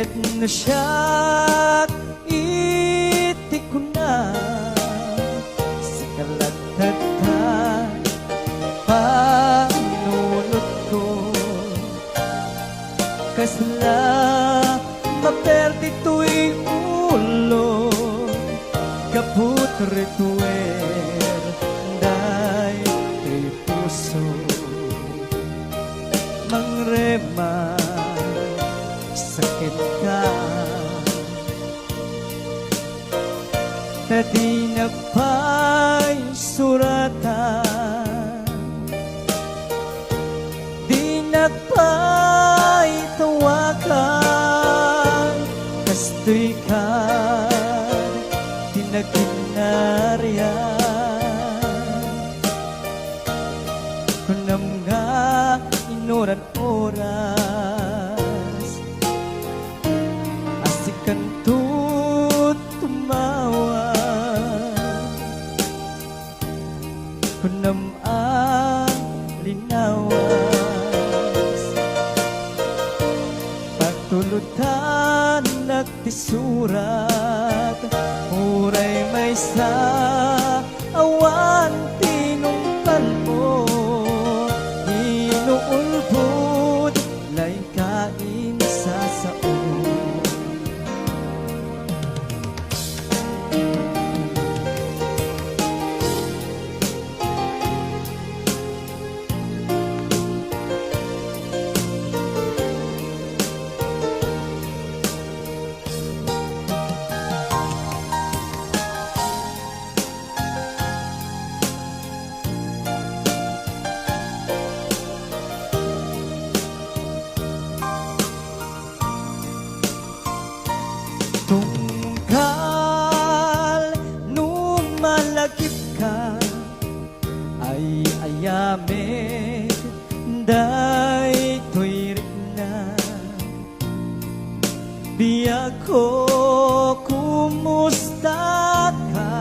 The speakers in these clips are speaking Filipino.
ket na siya itik ko na sa kalatatan panunod ko kasla maperdi tu'y ulo kaput retuer day kay puso mangrema sakit ka na di na pa'y suratan di na pa'y tawagan kastoy ka di na kinaryan kunam nga inoran oras asikan tut tumawa kunam ang linawas patulutan nagtisurat uray may sa awan tinungkal mo inuulbod lain kain sa sao tungkal nung malagip ka ay ayamet day to'y rina biya ko kumusta ka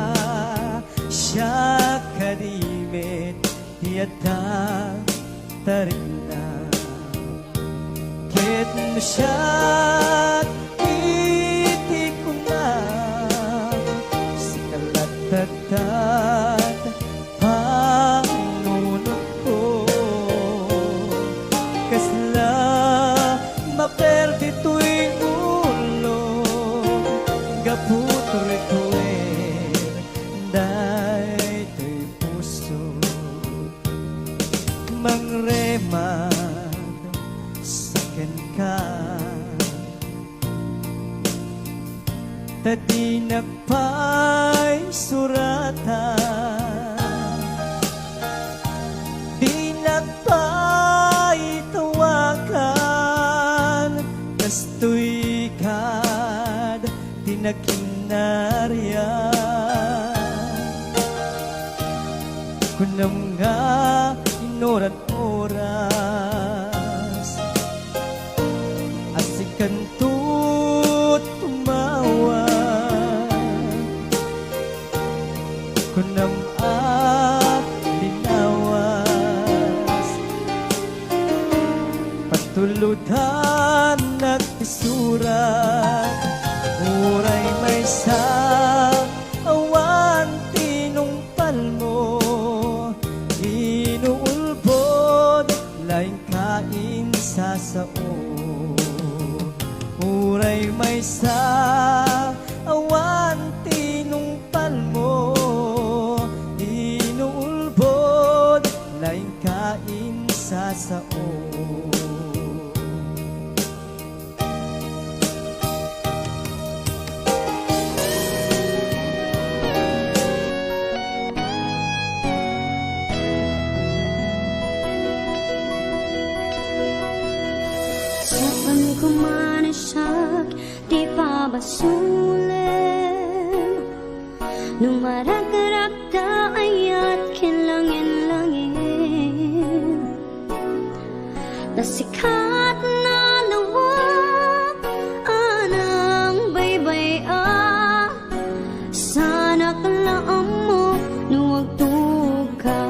siya karimet tiyata tarina ket mo siya tatat panunod ko kasla maperdi tu'y ulo gaput retuer day to'y puso mangremad saken ka tadi na pa'y suratan di na pa'y tawagan kastoy kad di na kinaryan kunam nga inoran oras asikan tut tumawa kunam at linawas patulutan nagtisurat uray may sa awan tinungpal mo inuulbod lain kain sa sao uray may sa awan tinungpal mo inuulbod lain kain sa sao saan kumanasak di pa basulim nung marag-rag da ayat kilangin-langin nasikat na lawak anang baybay sana kalaam mo nuwag tuka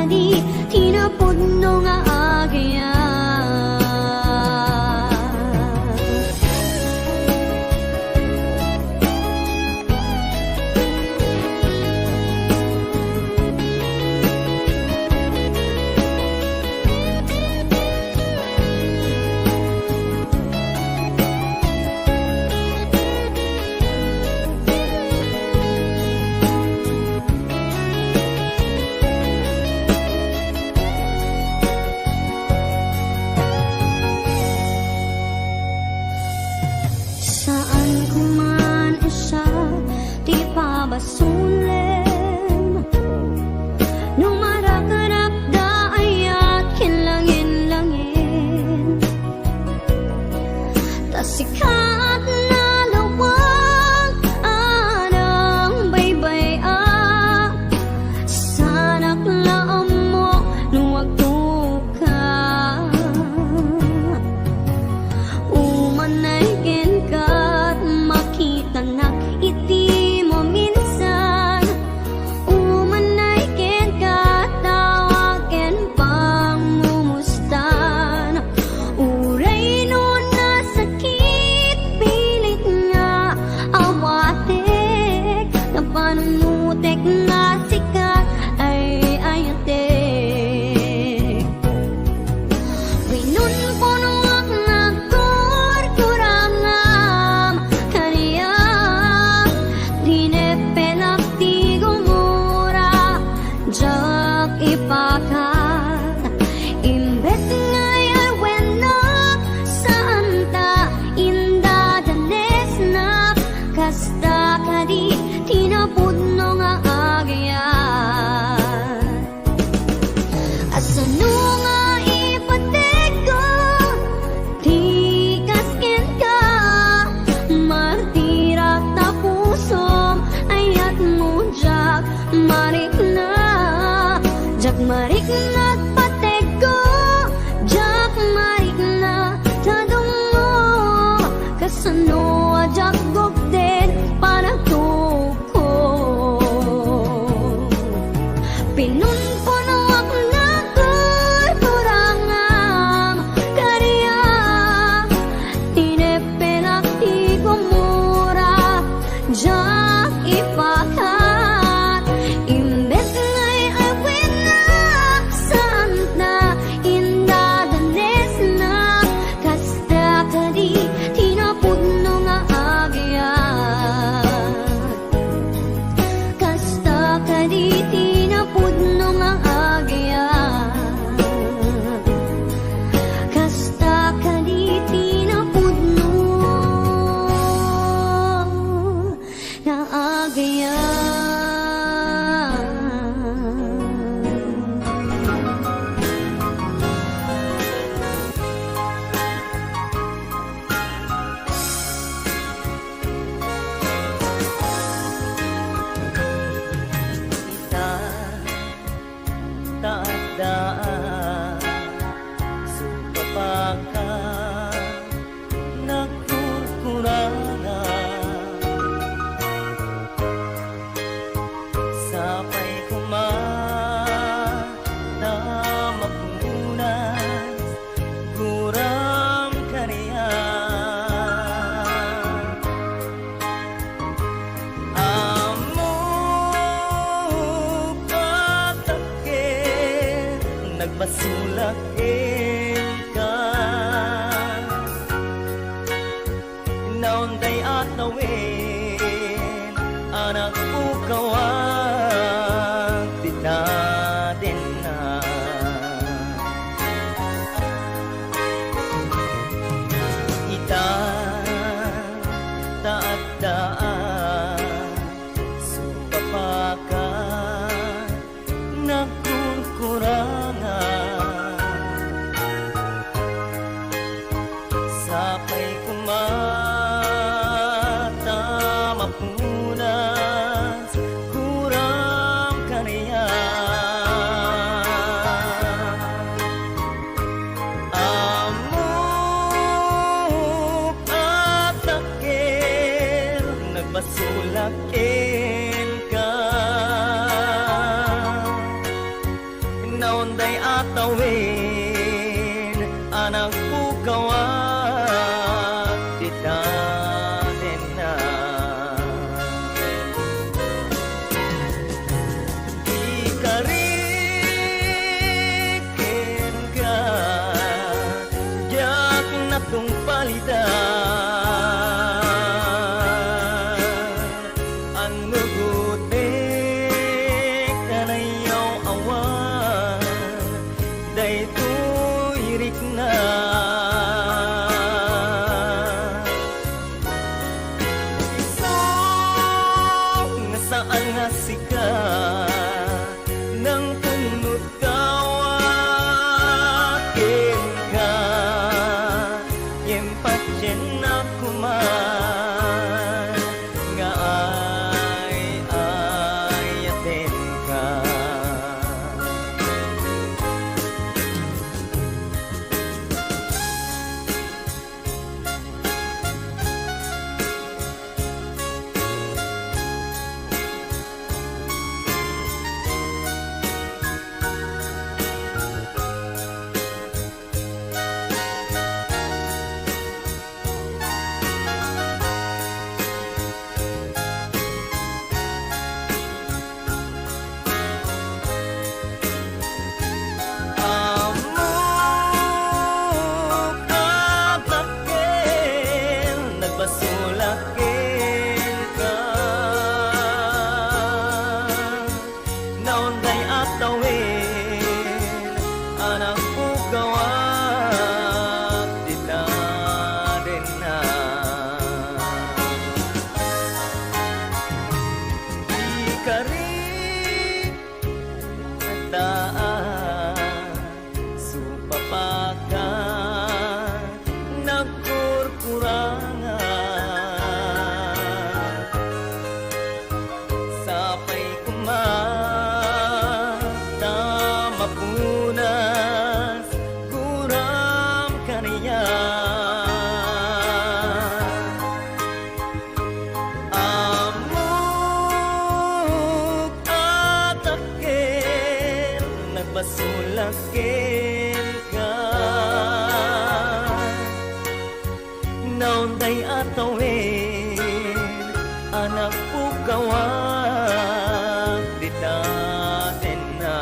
kadi tinapudno nga agya. Saan ko man isa, di pa basulim. Nung marakanap da ayat kinlangin-langin. Tasikat na lawang anang baybay sanak laam mo nung wagtuka. Umanay kat makita na iti mo minsan. Umanay kat tawagen pang mumustan. Uray nun na sakit pilit nga awatek. Na panumutek nga sikat ay ayatek. Winun ko nuwak na kurkurangam kaniya. Dinepelak ti gumura jak ipakat. Imbes ngay arwenak santa inda danes na. Kasta kadi tinapudno nga agyan. Asano nga ipatego, di kasken ka. Martirak ta pusom, ayat mo jak marik na. Jak marik na patego, jak marik na tadungo. Kasano jak gogden panagtuko. Pinunpunuak na kurkurangam kariya. Tinepelak ti gumura jak ipakat. Imbes ngay arwenak santa inda danes na. Kasta kadi tinapudno nga agyan. Kasta kadi tinapudno nga agyan. Kasta kadi tinapudno nga agyan. Taadaan sukapaka nagkukurangan. Sapay kuman na mapunas kurang kariyan. Amo patakin nagbasulak ka. Naunday at nawin anak ko kawag tinaden na. Ita taagdaan supapaka nagkukurangan. naunday atawin anak pukawa tita din na ikarikin ka jak na tung palitan ang nugutik kanayaw awan daytoy irik na isang nga saan nga sika nang tunod kawakin ka yempatyen na kuman nga ayatin ka basulakin ka naunday atawin anak pukawa tita din na ikarin daan supapakan nagkurkurangan sapay kumata mapunas kuram kaniya amok atakin nagbasulakin ka naunday atawin anak pukawa tita din na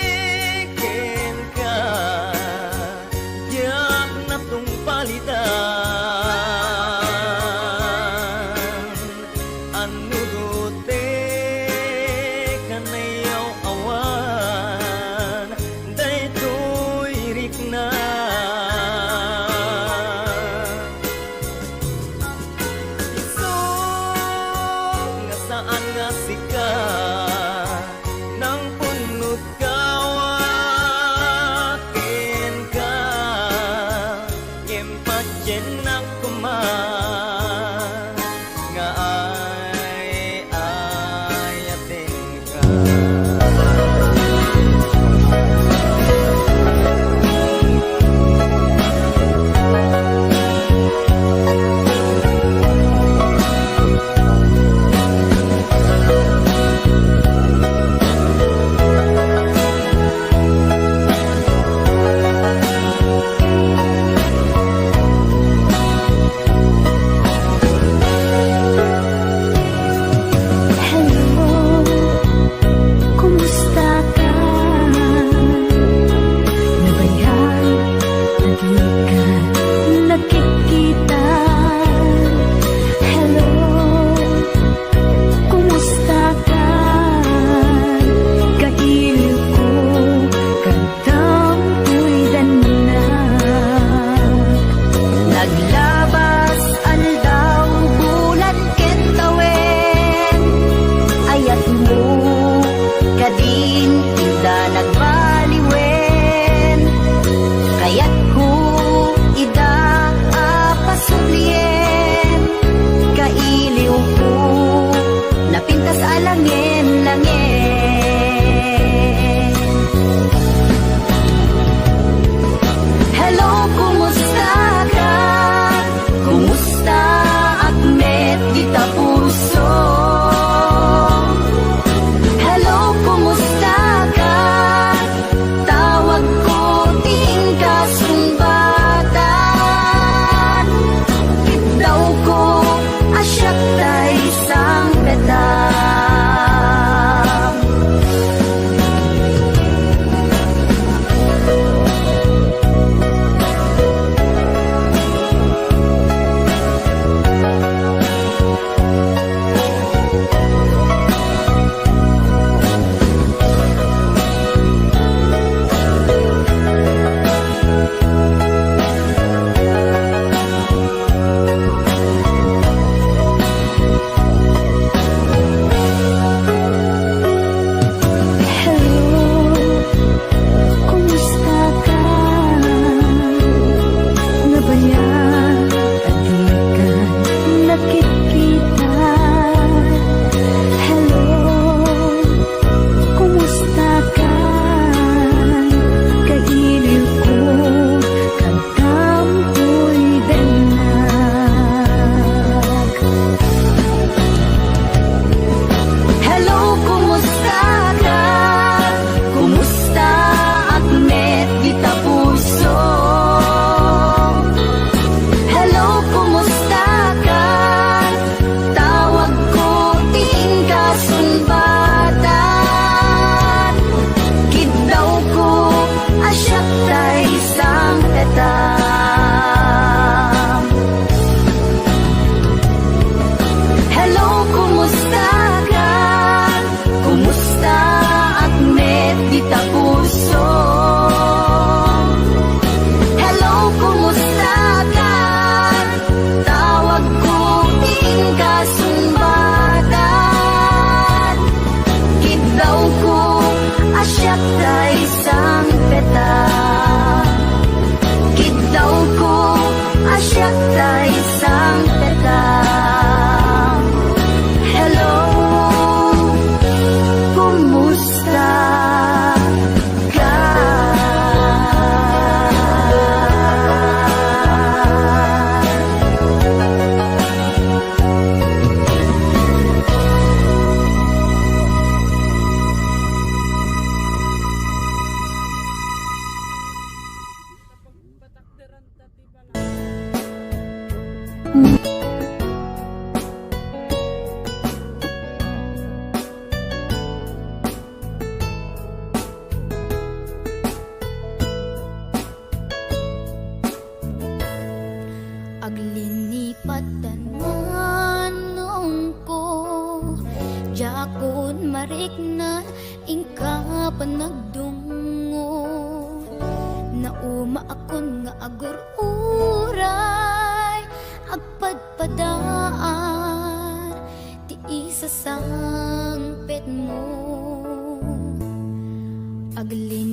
ikarikin ka yak na tung palitan anugote kanayaw awan day marikna ingka panagdungo nauma akon nga agur-uray agpadpadaan ti isa sangpet mo agli